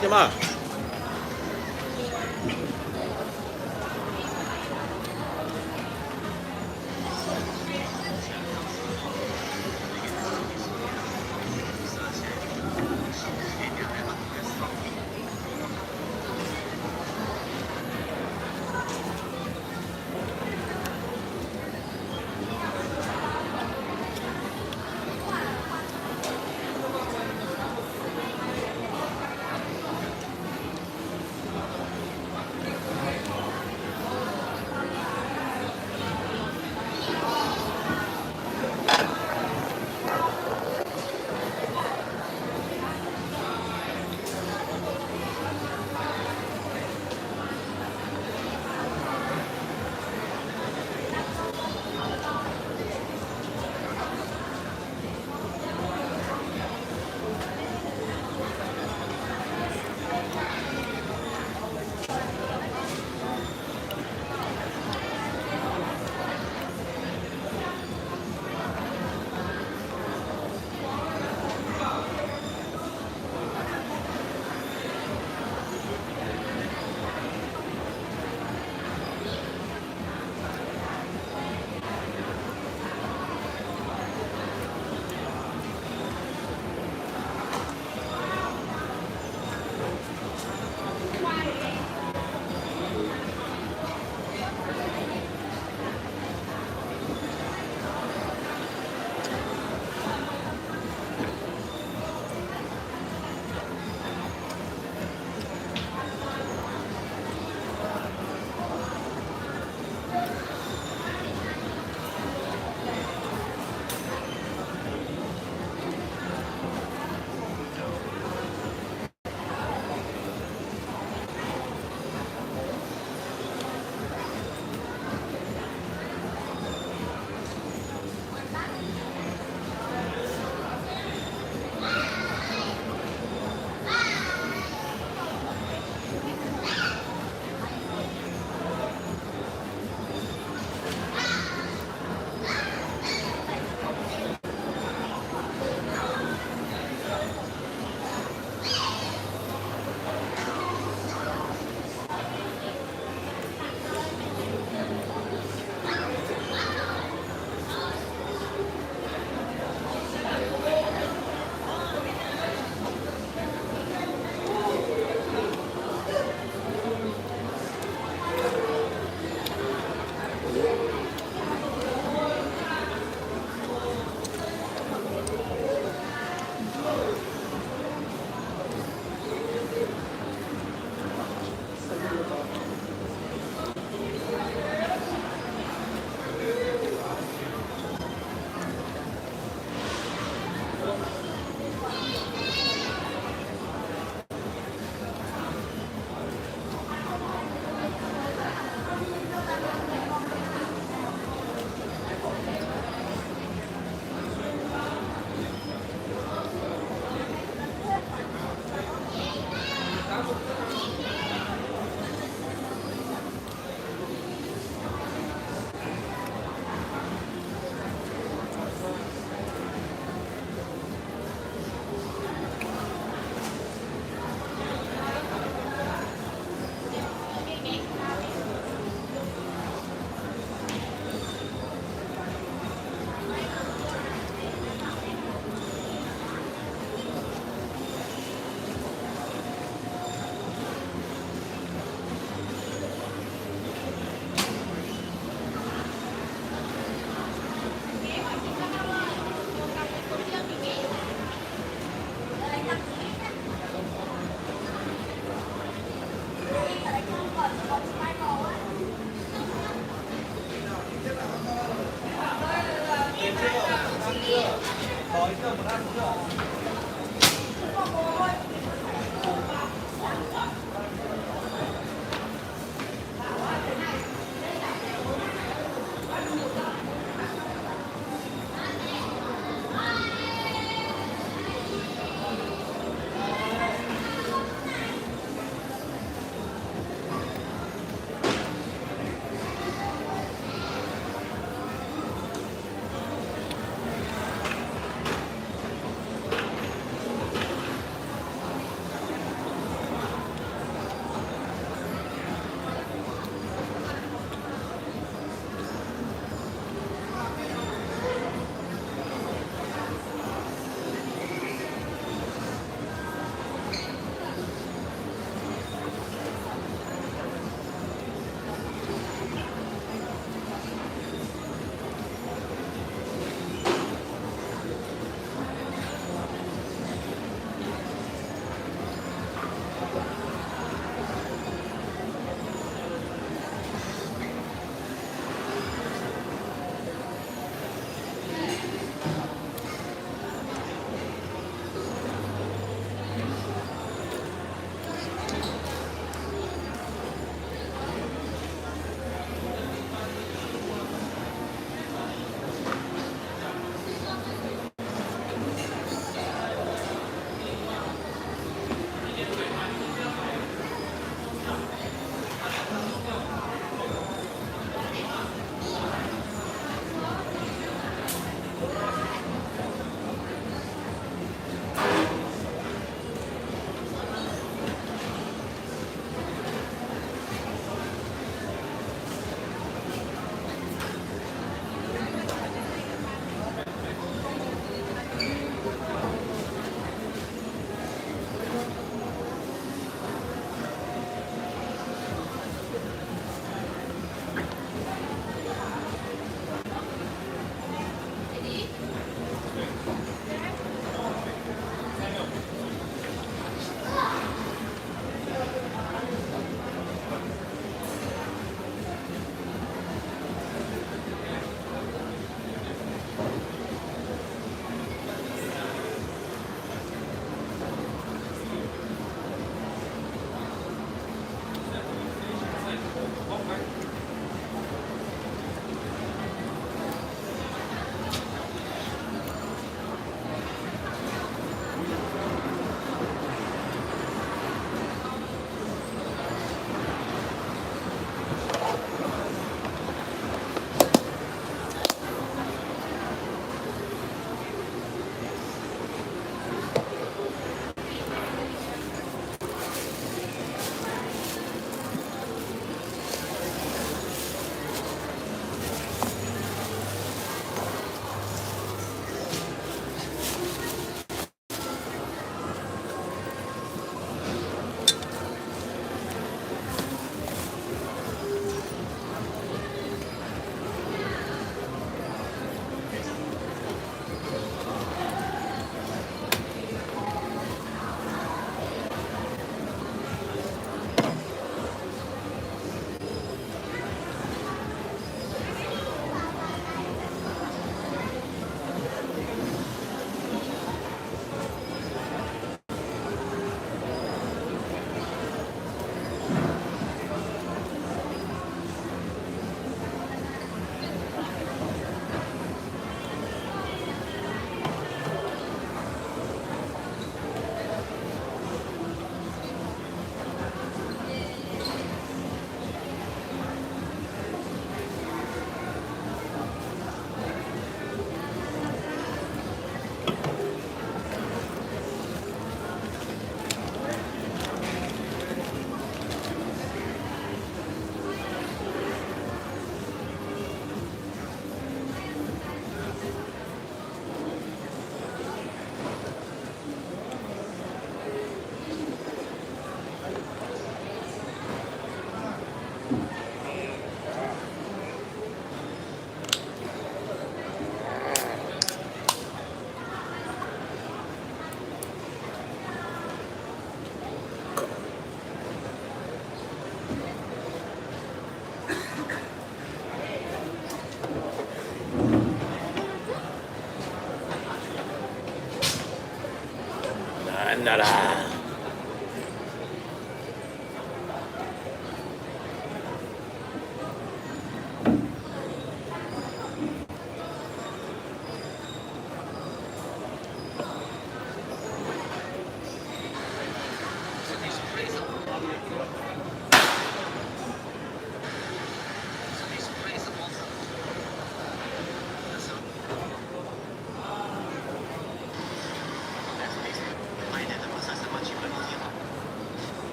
姐嘛。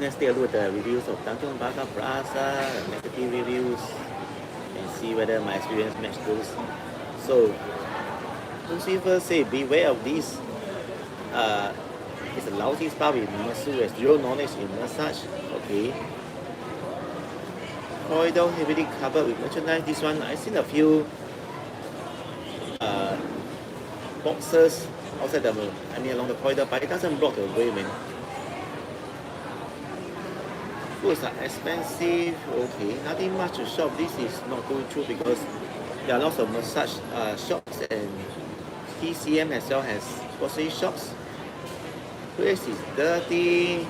let's take a look at the reviews of Tanjong Pagar Plaza, negative reviews, and see whether my experience match those. So, Lucifer say, beware of this. It's a lousy spa with massage with zero knowledge in massage. Okay. Corridor heavily covered with merchandise. This one, I've seen a few boxes outside along the corridor, but it doesn't block the way, man. Foods are expensive. Okay, nothing much to shop. This is not too true because there are lots of massage shops and TCM as well as grocery shops. Place is dirty.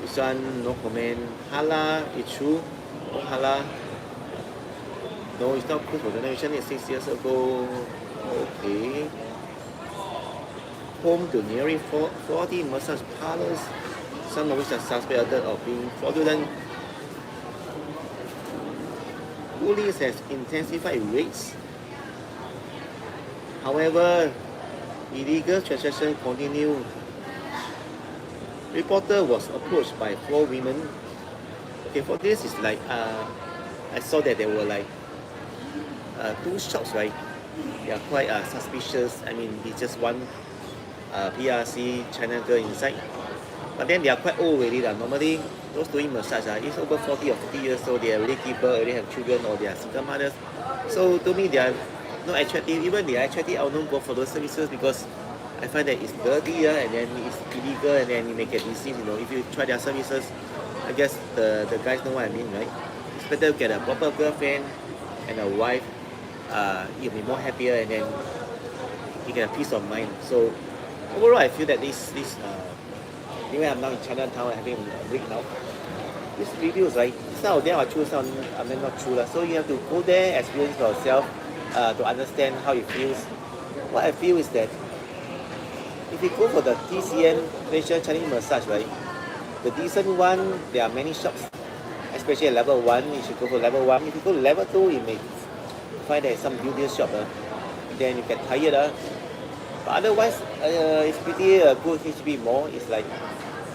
This one, no comment. Halal, it's true. No halal. No, it's not good for generation. It's 6 years ago. Okay. Home to nearly 40 massage parlors, some of which are suspected of being fraudulent. Police has intensified raids. However, illegal transactions continue. Reporter was approached by 4 women. Okay, for this is like I saw that there were like 2 shops, right? They are quite suspicious. I mean, it's just one PRC China girl inside. But then they are quite old already. Normally, those doing massage is over 40 or 50 years old. They already give birth, already have children, or they are single mothers. So to me, they are not attractive. Even they are attractive, I will not go for those services because I find that it's dirty and then it's illegal and then you may get disease. If you try their services, I guess the guys know what I mean, right? It's better to get a proper girlfriend and a wife. You'll be more happier and then you get a peace of mind. So overall, I feel that this anyway, I'm now in Chinatown having a break now. These reviews, right? Some of them are true, some of them not true. So you have to go there, experience for yourself to understand how it feels. What I feel is that if you go for the TCN facial Chinese massage, right? The decent one, there are many shops, especially at level 1. You should go for level 1. If you go to level 2, you may find that some dubious shop. Then you get tired. But otherwise, it's pretty good HB mall. It's like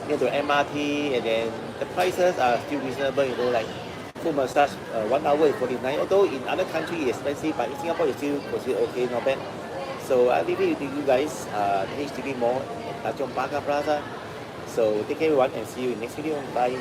near to MRT, and then the prices are still reasonable. Like full massage, 1 hour is 49. Although in other countries it's expensive, but in Singapore it's still considered okay, not bad. So I leave it with you guys. The HDB mall at Tanjong Pagar Plaza. So take care everyone and see you in next video. Bye.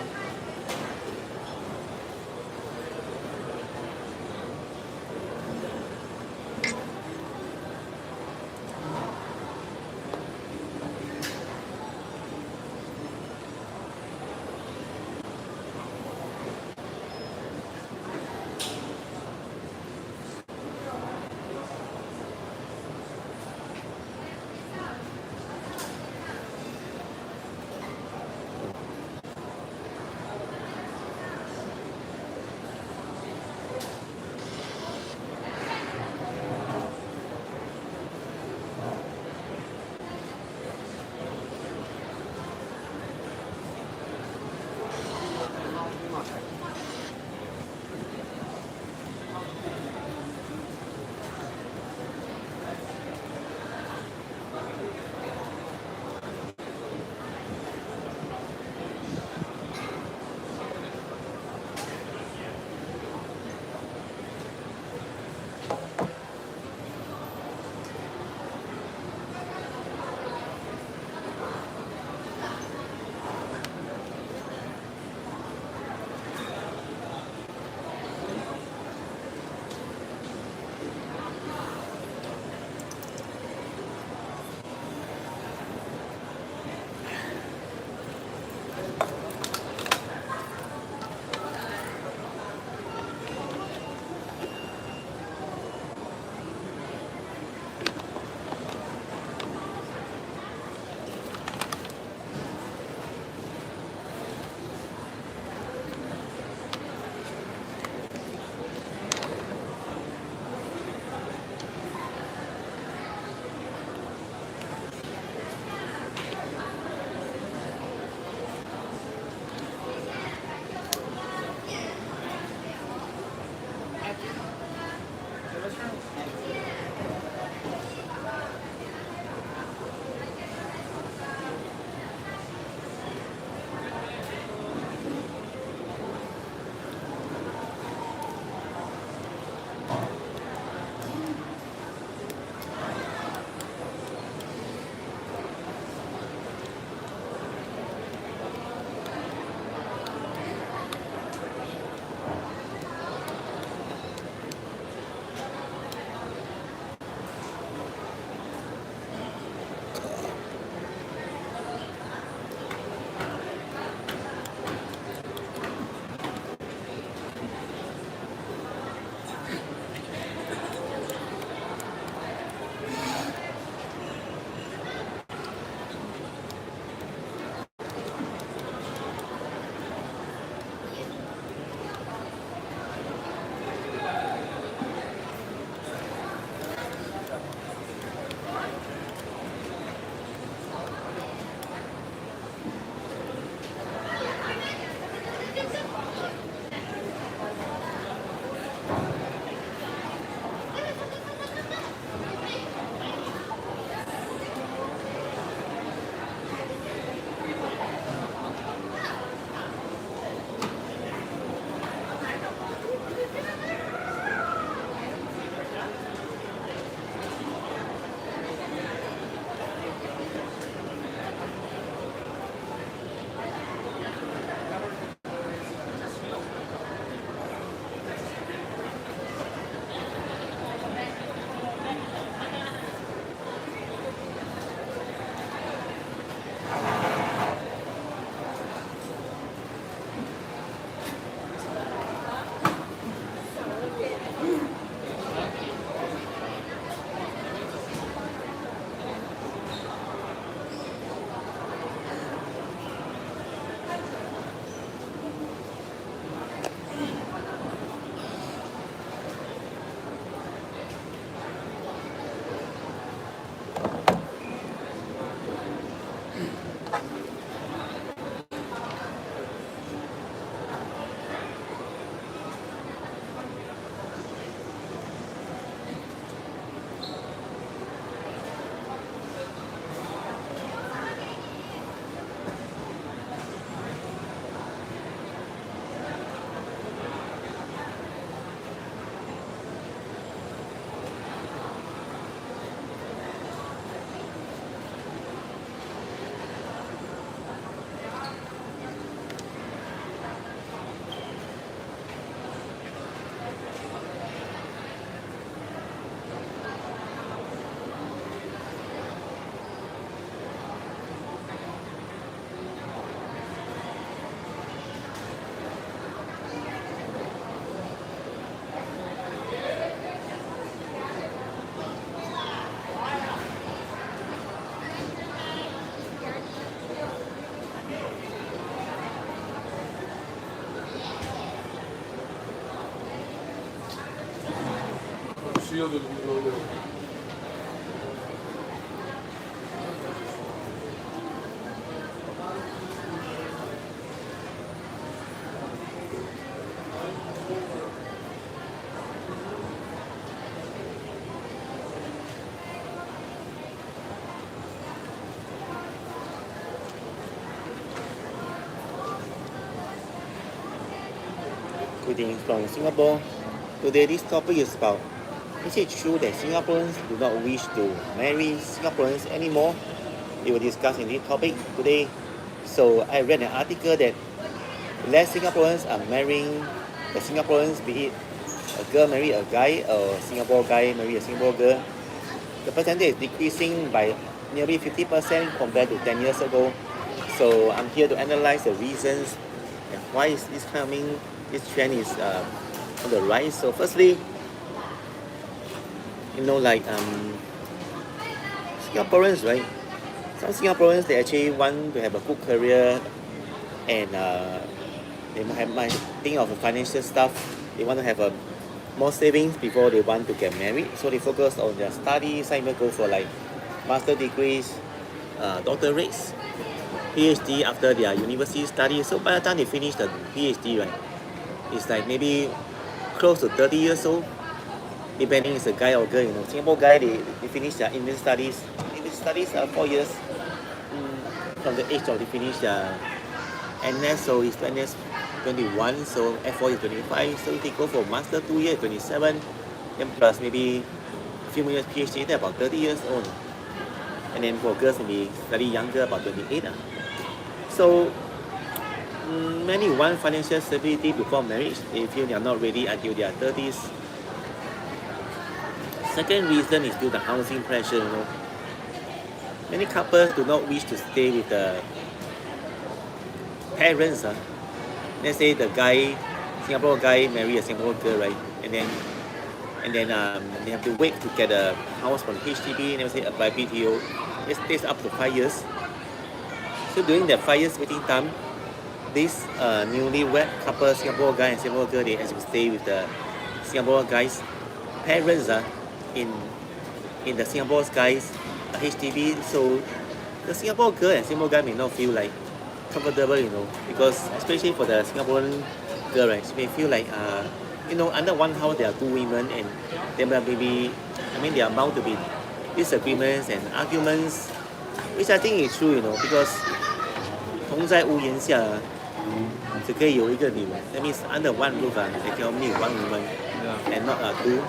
Greetings from Singapore. Today this topic is about, is it true that Singaporeans do not wish to marry Singaporeans anymore? We will discuss in this topic today. So I read an article that less Singaporeans are marrying the Singaporeans, be it a girl marry a guy or a Singapore guy marry a Singapore girl. The percentage is decreasing by nearly 50% compared to 10 years ago. So I'm here to analyze the reasons and why is this coming. This trend is on the rise. So firstly, Singaporeans, right? Some Singaporeans, they actually want to have a good career, and they might think of the financial stuff. They want to have more savings before they want to get married. So they focus on their studies. Some even go for like master degrees, doctorates, PhD after their university studies. So by the time they finish the PhD, right, it's like maybe close to 30 years old, depending if it's a guy or girl. Singapore guy, they finish their Indian studies. Indian studies are 4 years from the age of they finish their NS, so it's NS 21, so F4 is 25. So if they go for master 2 years, 27, then plus maybe a few more years PhD, they're about 30 years old. And then for girls, maybe slightly younger, about 28. So many want financial stability before marriage. They feel they are not ready until their 30s. Second reason is due to housing pressure. Many couples do not wish to stay with the parents. Let's say the guy, Singapore guy, marry a Singapore girl, right? And then they have to wait to get a house from HDB, and they say apply BTO. It takes up to 5 years. So during that 5 years waiting time, this newlywed couple, Singapore guy and Singapore girl, they actually stay with the Singapore guy's parents in the Singapore guy's HDB. So the Singapore girl and Singapore guy may not feel like comfortable, because especially for the Singaporean girl, right, she may feel like under one house there are two women, and there may be, there are bound to be disagreements and arguments, which I think is true, because 同在屋檐下只可以有一个女人. That means under one roof, they can only one woman and not two.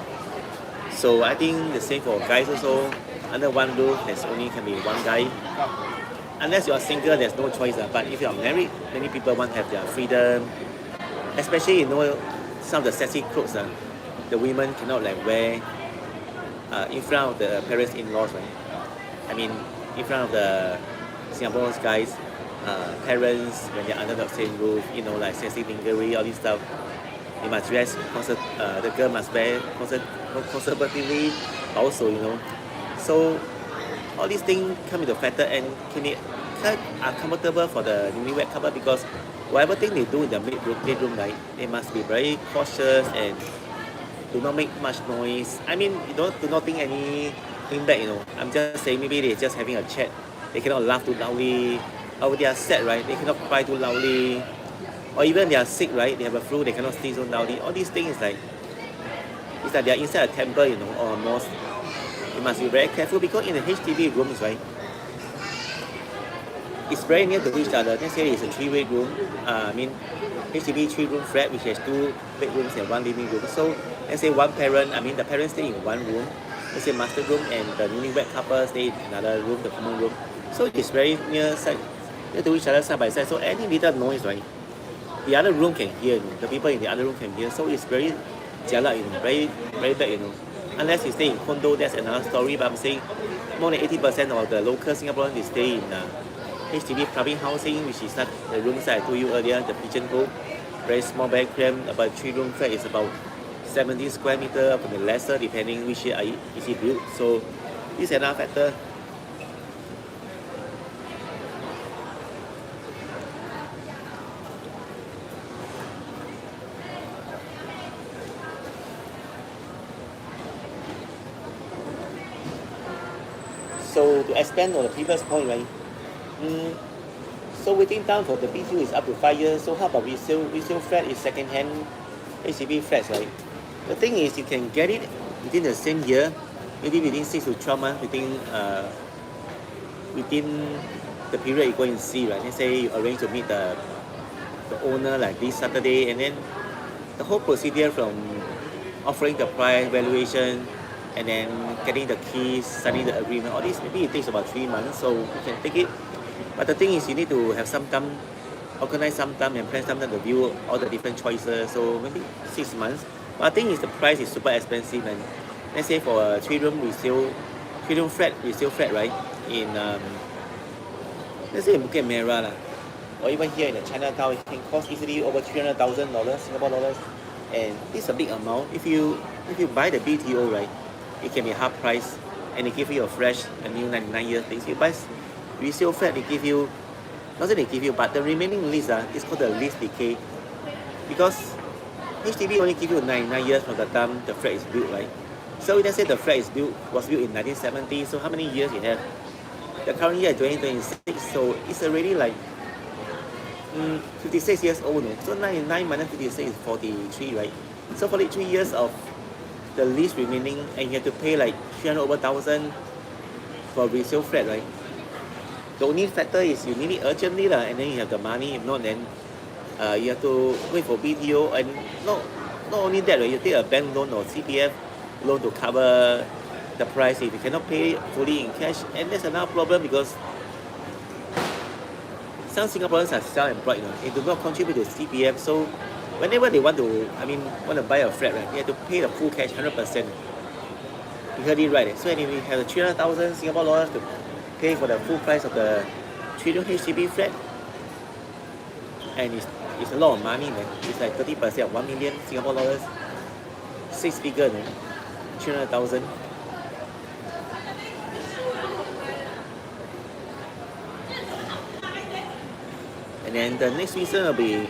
So I think the same for guys also. Under one roof, there's only can be one guy. Unless you are single, there's no choice. But if you are married, many people want to have their freedom. Especially, some of the sexy clothes the women cannot wear in front of the parents-in-laws, right? In front of the Singapore guys, parents, when they're under the same roof, like sexy lingerie, all this stuff. They must dress, the girl must wear conservatively also, So all these things come into factor and are comfortable for the newlywed couple, because whatever thing they do in the bedroom, right, they must be very cautious and do not make much noise. Do not think anything back, I'm just saying maybe they're just having a chat. They cannot laugh too loudly. Or they are sad, right? They cannot cry too loudly. Or even they are sick, right? They have a flu, they cannot sneeze so loudly. All these things it's like they are inside a temple, or a mosque. You must be very careful, because in the HDB rooms, right, it's very near to each other. Let's say it's a 3-way room. HDB 3-room flat, which has 2 bedrooms and 1 living room. So let's say one parent, the parents stay in one room. Let's say master room, and the newlywed couple stay in another room, the common room. So it's very near to each other, side by side. So any little noise, right, the other room can hear. The people in the other room can hear. So it's very jialat, very very bad, Unless you stay in condo, that's another story. But I'm saying more than 80% of the local Singaporeans, they stay in HDB private housing, which is not the rooms that I told you earlier, the pigeon hole, very small, very cramped. About 3-room flat is about 70 square meter, up to the lesser, depending which year is it built. So this is another factor. So to expand on the previous point, right? Mm, so waiting time for the BTO is up to 5 years. So how about resale flat is second hand HDB flats, right? The thing is you can get it within the same year, maybe within 6 to 12 months, within the period you go and see, right? Let's say you arrange to meet the owner like this Saturday, and then the whole procedure from offering the price, valuation, and then getting the keys, signing the agreement, all this maybe it takes about 3 months, so you can take it. But the thing is you need to have some time, organize some time and plan some time to view all the different choices, so maybe 6 months. But the thing is the price is super expensive, and let's say for a 3 room resale flat, right, in let's say in Bukit Merah lah, or even here in the Chinatown, it can cost easily over $300,000 Singapore dollars, and this is a big amount. If you buy the BTO, right, it can be half price, and they give you a new 99-year thing. If you buy resale flat, they give you, not that they give you, but the remaining lease is called the lease decay, because HDB only give you 99 years from the time the flat is built, right? So let's say the flat was built in 1970, so how many years you have? The current year is 2026, so it's already like 56 years old, no? So 99 minus 56 is 43, right? So 43 years of the lease remaining, and you have to pay like 300 over thousand for resale flat, right? The only factor is you need it urgently, and then you have the money. If not, then you have to wait for BTO, and not only that, right? You take a bank loan or CPF loan to cover the price if you cannot pay it fully in cash. And that's another problem, because some Singaporeans are self-employed, they do not contribute to CPF, so whenever they want to buy a flat, right, they have to pay the full cash 100%. You heard it right. So anyway, we have 300,000 Singapore dollars to pay for the full price of the 3-room HDB flat, and it's a lot of money, man. It's like 30% of 1 million Singapore dollars, 6 figure, 300,000. And then the next reason will be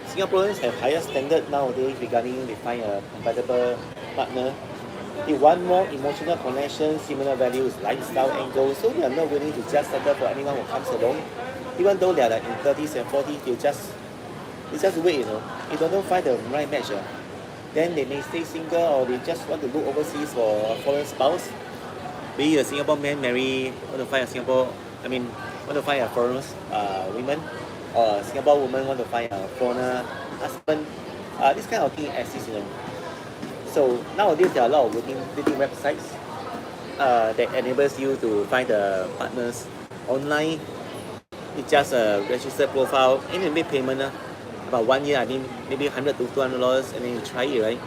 Singaporeans have higher standard nowadays regarding they find a compatible partner. They want more emotional connection, similar values, lifestyle angles, so they are not willing to just settle for anyone who comes along. Even though they are like in 30s and 40s, they just wait, If they don't find the right match, then they may stay single, or they just want to look overseas for a foreign spouse. Be a Singapore man want to find a foreign woman, or a Singapore woman want to find a foreigner husband. This kind of thing exists, So nowadays there are a lot of dating websites that enables you to find the partners online. It's just a registered profile, and you make payment about 1 year. Maybe $100 to $200, and then you try it, right?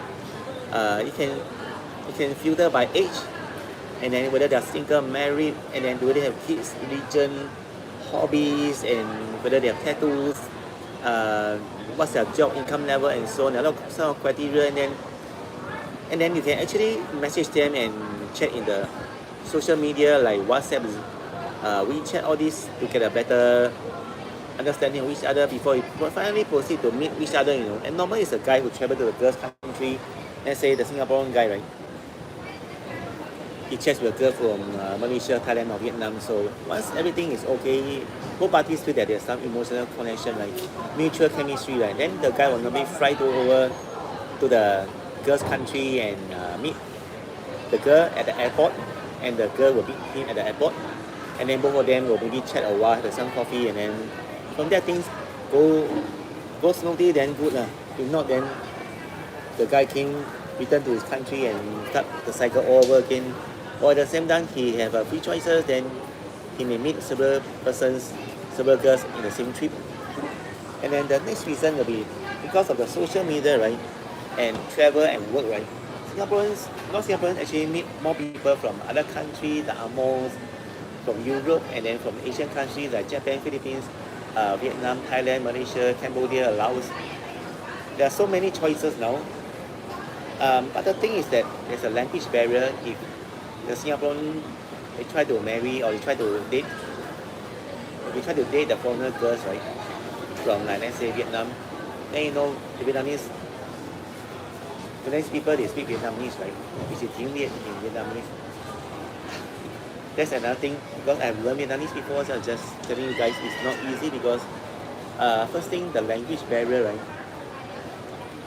You can filter by age, and then whether they're single, married, and then do they have kids, religion, hobbies, and whether they have tattoos, what's their job, income level, and so on. A lot of criteria, and then you can actually message them and chat in the social media like WhatsApp, WeChat, all this, to get a better understanding of each other before you finally proceed to meet each other, And normally it's a guy who traveled to the girl's country, let's say the Singaporean guy, right? He chats with a girl from Malaysia, Thailand, or Vietnam. So once everything is okay, both parties feel that there's some emotional connection, like mutual chemistry, right? Then the guy will normally fly over to the girl's country and meet the girl at the airport, and the girl will meet him at the airport, and then both of them will maybe chat a while, have some coffee, and then from there things go smoothly, then good lah. If not, then the guy can return to his country and start the cycle all over again. Or at the same time, he have free choices, then he may meet several girls in the same trip. And then the next reason will be because of the social media, right, and travel and work, right. Non-Singaporeans actually meet more people from other countries, the Amos, from Europe, and then from Asian countries like Japan, Philippines, Vietnam, Thailand, Malaysia, Cambodia, Laos. There are so many choices now. But the thing is that there's a language barrier. If the Singaporean, they try to marry or they try to date the foreigner girls, right, from like let's say Vietnam, then the Vietnamese people, they speak Vietnamese, right, which is in Vietnamese. That's another thing because I've learned Vietnamese before, so I'm just telling you guys it's not easy because first thing the language barrier, right?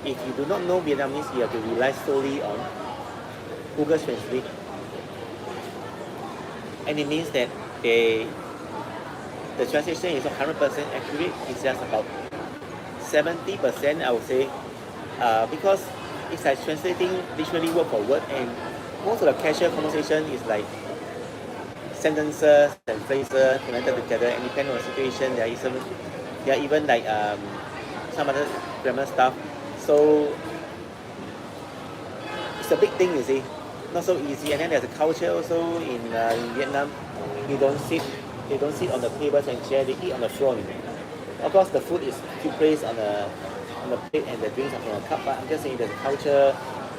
If you do not know Vietnamese, you have to rely solely on Google Translate, and it means that the translation is not 100% accurate. It's just about 70%, I would say, because it's like translating literally word for word, and most of the casual conversation is like sentences and phrases connected together, and depending on the situation, there are even like some other grammar stuff. So it's a big thing, you see, not so easy. And then there's a culture also in Vietnam. You don't sit, they don't sit on the tables and chairs. They eat on the floor. Of course, the food is still placed on the plate and the drinks are from a cup. But I'm just saying there's a culture.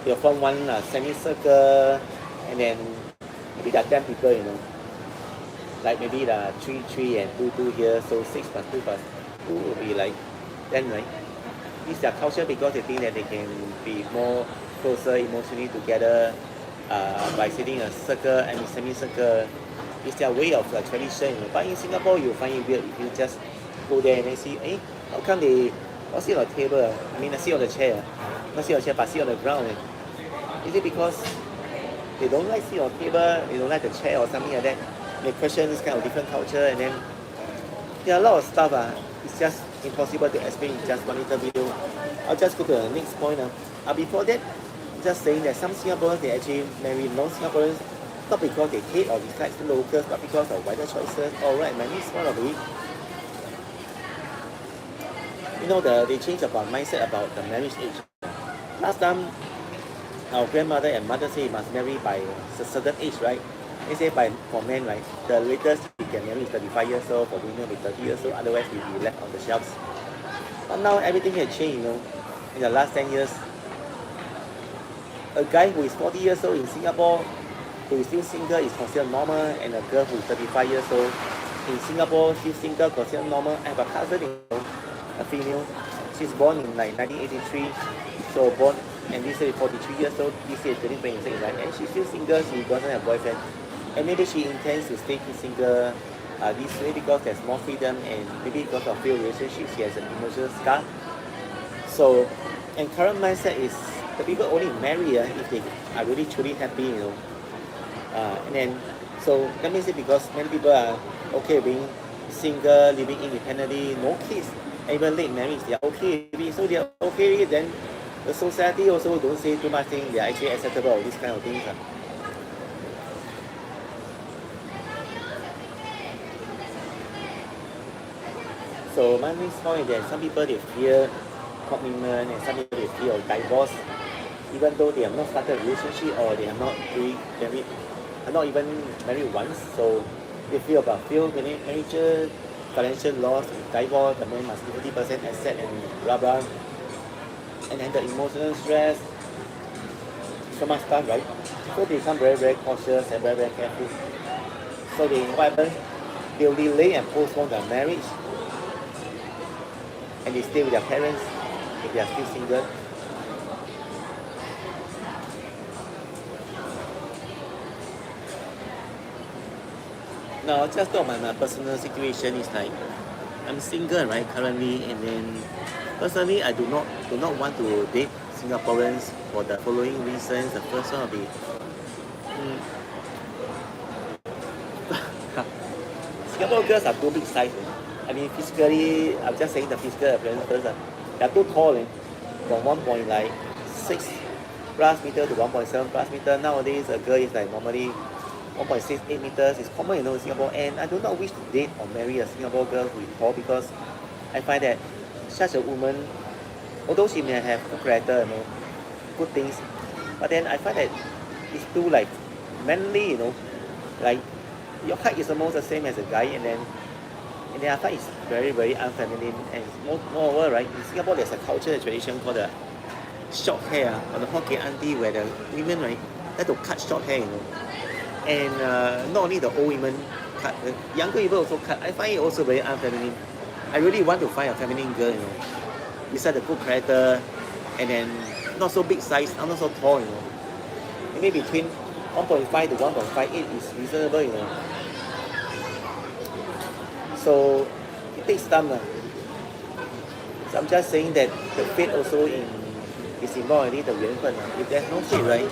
You're from one semicircle, and then maybe there are 10 people, like maybe the 3, 3 and 2, 2 here. So 6 plus 2 plus 2 will be like 10, right? It's their culture because they think that they can be more closer emotionally together by sitting in a circle and semicircle. It's their way of tradition. But in Singapore, you find it weird if you just go there and then see, how come they not sit on the table? I mean, sit on the chair. Not sit on the chair, but sit on the ground. Is it because they don't like sit on the table, they don't like the chair or something like that? They question this kind of different culture, and then there are a lot of stuff. It's just impossible to explain in just one little video. I'll just go to the next point. Before that, just saying that some Singaporeans, they actually marry non-Singaporeans, not because they hate or dislike the locals, but because of wider choices. Alright, my next one of it. They change about mindset about the marriage age. Last time, our grandmother and mother say you must marry by a certain age, right? They say for men, right, the latest you can marry is 35 years old, for women will be 30 years old, otherwise you'll be left on the shelves. But now everything has changed, in the last 10 years. A guy who is 40 years old in Singapore, who is still single, is considered normal, and a girl who is 35 years old in Singapore, still single, considered normal. I have a cousin, a female. She's born in like 1983, so born, and this year is 43 years old, this year is 2026, right? And she's still single, she doesn't have a boyfriend. And maybe she intends to stay single this way because there's more freedom, and maybe because of failed relationships, she has an emotional scar. So, and current mindset is the people only marry if they are really truly happy, and then, so that means it because many people are okay being single, living independently, no kids, and even late marriage, they are okay with it. So they are okay with it, then the society also don't say too much thing, they are actually acceptable of these kind of things. So my next point is that some people they fear commitment, and some people they fear of divorce, even though they have not started a relationship or they have not really married, are not even married once. So they fear about failed marriage, financial loss, divorce, the man must give 50% asset and blah blah. And then the emotional stress, so much stuff, right? So they become very, very cautious and very, very careful. So they, what happens? They'll delay and postpone their marriage, and they stay with their parents if they are still single. Now, just talk about my personal situation is like, I'm single, right, currently, and then personally, I do not want to date Singaporeans for the following reasons. The first one will be, Singapore girls are too big size. I mean, physically, I'm just saying the physical appearance first. They are too tall, from 1.6 plus meter to 1.7 plus meter. Nowadays, a girl is like normally 1.68 meters. It's common, in Singapore. And I do not wish to date or marry a Singapore girl who is tall because I find that such a woman, although she may have good character, good things, but then I find that it's too like manly, like your height is almost the same as a guy, and then I find it's very, very unfeminine, and moreover, right, in Singapore there's a culture, a tradition called the short hair, or the Hokkien auntie, where the women, right, like to cut short hair, and not only the old women cut, the younger people also cut. I find it also very unfeminine. I really want to find a feminine girl, beside the good character, and then not so big size, not so tall, maybe between 1.5 to 1.58 is reasonable, you know. So it takes time. So I'm just saying that the fate also is involved already, the 缘分. If there's no fate, right,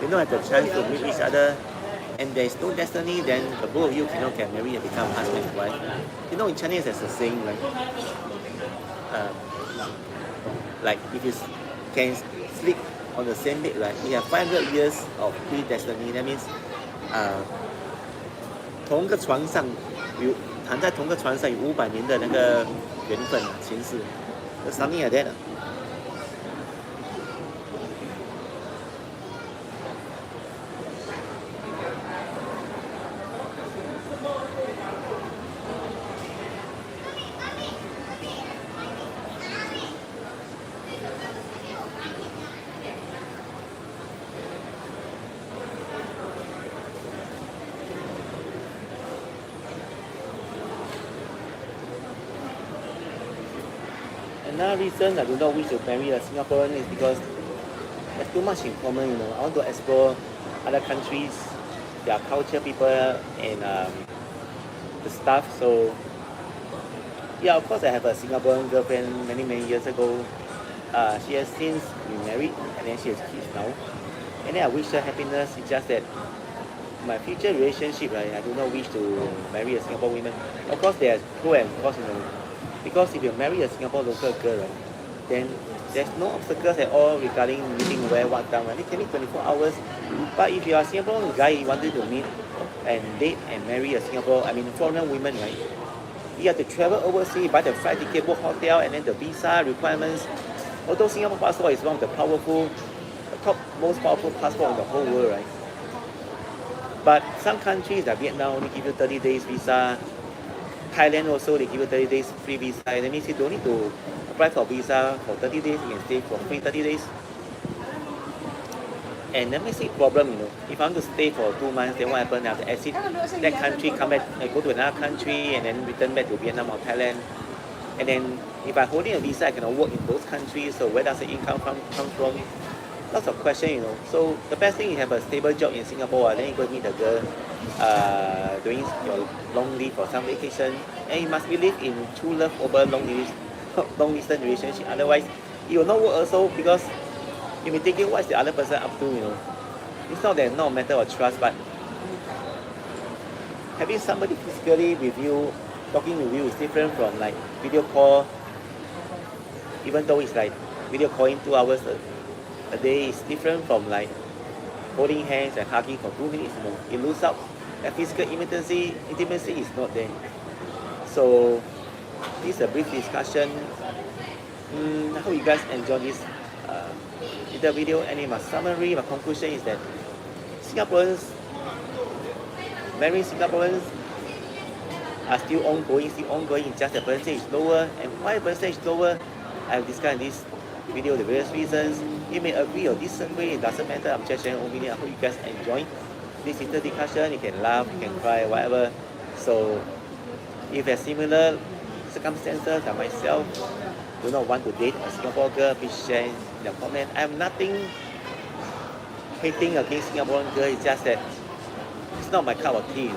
you don't have the chance to meet each other, and there's no destiny, then the both of you cannot get married and become husband and wife. You know, in Chinese there's a saying, right? Uh, like if you can sleep on the same bed, right, you have 500 years of predestiny. That means 同个床上有躺在同个床上有500年的那个缘分前世，something like that. Another reason I do not wish to marry a Singaporean is because there's too much in common, you know. I want to explore other countries, their culture, people, and the stuff. So, yeah, of course, I have a Singaporean girlfriend many years ago. She has since been married, and then she has kids now. And then I wish her happiness. It's just that my future relationship, right, I do not wish to marry a Singapore woman. Of course, there's pro and cons, you know. Because if you marry a Singapore local girl, right, then there's no obstacles at all regarding meeting where, what time. Right? It can be 24 hours. But if you are a Singaporean guy, you wanted to meet and date and marry a foreign woman, right? You have to travel overseas, buy the flight ticket, book hotel, and then the visa requirements. Although Singapore passport is one of the top most powerful passport in the whole world, right? But some countries like Vietnam only give you 30 days visa. Thailand also, they give you 30 days free visa. That means you don't need to apply for visa for 30 days, you can stay for free 30 days. And that makes it a problem, you know. If I want to stay for 2 months, then what happens? I have to exit that country, come back, go to another country, and then return back to Vietnam or Thailand. And then if I'm holding a visa, I cannot work in those countries, so where does the income come from? Lots of questions, you know. So the best thing is have a stable job in Singapore, then you go meet a girl doing your long leave or some vacation, and you must believe in true love over long distance relationship. Otherwise, it will not work also, because you'll be thinking what's the other person up to, you know. It's not that not a matter of trust, but having somebody physically with you, talking with you is different from like video call. Even though it's like video calling 2 hours a day, is different from like holding hands and hugging for 2 minutes, you know. It loses out. That physical intimacy is not there. So this is a brief discussion. I hope you guys enjoy this little video. And my summary, my conclusion is that marrying Singaporeans are still ongoing, just the percentage is lower. And why the percentage is lower, I have discussed in this video the various reasons. You may agree or disagree, it doesn't matter. I'm just sharing my opinion. I hope you guys enjoy this little discussion. You can laugh, you can cry, whatever. So if you have similar circumstances like myself, do not want to date a Singapore girl, please share in the comment. I have nothing hating against Singaporean girl, it's just that it's not my cup of tea.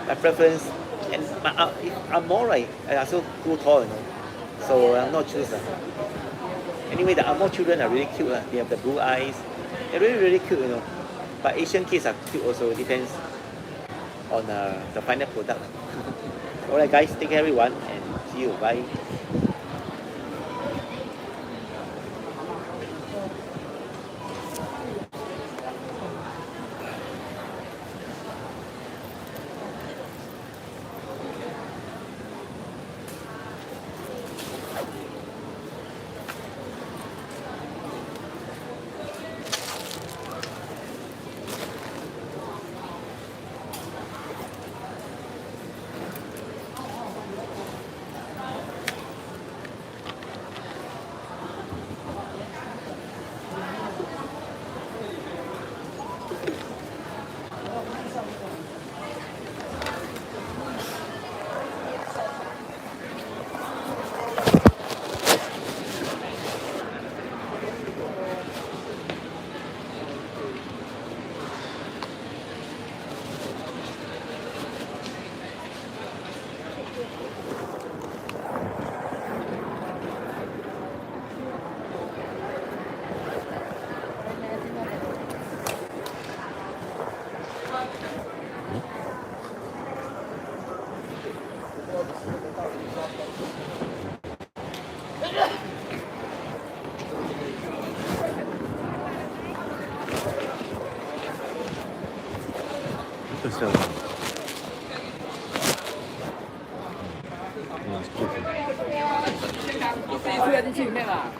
My preference, and I'm more right, I'm also too tall, you know. So I'm not choosing. Anyway, the Angmo children are really cute. They have the blue eyes. They're really cute, you know. But Asian kids are cute also. It depends on the final product. Alright guys, take care everyone, and see you. Bye. 就是这样。自己出来进去里面了。